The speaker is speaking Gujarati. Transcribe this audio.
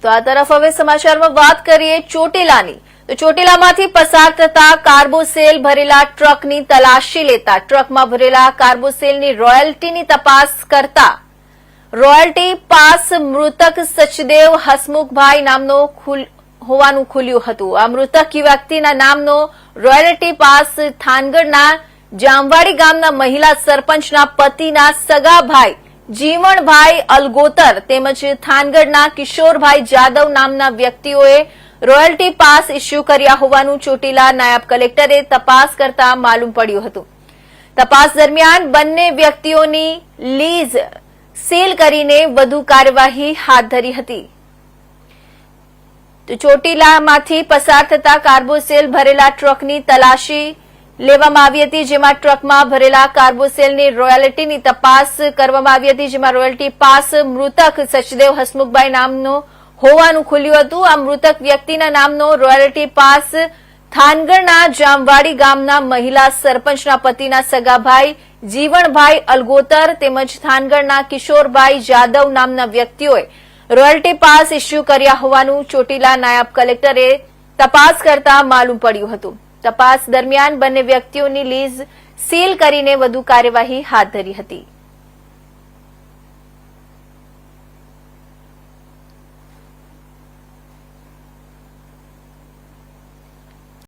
તો આ તરફ હવે સમાચારમાં વાત કરીએ ચોટીલાની. તો ચોટીલામાંથી પસાર થતા કાર્બોસેલ ભરેલા ટ્રકની તલાશી લેતા ટ્રકમાં ભરેલા કાર્બોસેલની રોયલ્ટીની તપાસ કરતા રોયલ્ટી પાસ મૃતક સચદેવ હસમુખભાઈ નામનો હોવાનું ખુલ્યું હતું. આ મૃતક વ્યક્તિના નામનો રોયલ્ટી પાસ થાનગઢના જામવાડી ગામના મહિલા સરપંચના પતિના સગા ભાઈ જીવણભાઈ અલગોતર તેમજ થાનગઢના કિશોરભાઈ જાદવ નામના વ્યક્તિઓએ રોયલ્ટી પાસ ઇસ્યુ કર્યા હોવાનું ચોટીલા નાયબ કલેક્ટરે તપાસ કરતા માલુમ પડ્યું હતું. તપાસ દરમિયાન બંને વ્યક્તિઓની લીઝ સીલ કરીને વધુ કાર્યવાહી હાથ ધરી હતી. તો ચોટીલામાંથી પસાર થતા કાર્બોસેલ ભરેલા ટ્રકની તલાશી લેવામાં આવી હતી, જેમાં ટ્રકમાં ભરેલા કાર્બોસેલની રોયલ્ટીની તપાસ કરવામાં આવી હતી, જેમાં રોયલ્ટી પાસ મૃતક સચદેવ હસમુખભાઈ નામનો હોવાનું ખુલ્યું હતું. આ મૃતક વ્યક્તિના નામનો રોયલ્ટી પાસ થાનગઢના જામવાડી ગામના મહિલા સરપંચના પતિના સગાભાઈ જીવણભાઈ અલગોતર તેમજ થાનગઢના કિશોરભાઈ જાદવ નામના વ્યક્તિઓએ રોયલ્ટી પાસ ઇસ્યુ કર્યા હોવાનું ચોટીલા નાયબ કલેક્ટરે તપાસ કરતા માલુમ પડ્યું હતું. તપાસ દરમિયાન બંને વ્યક્તિઓની લીઝ સીલ કરીને વધુ કાર્યવાહી હાથ ધરી હતી.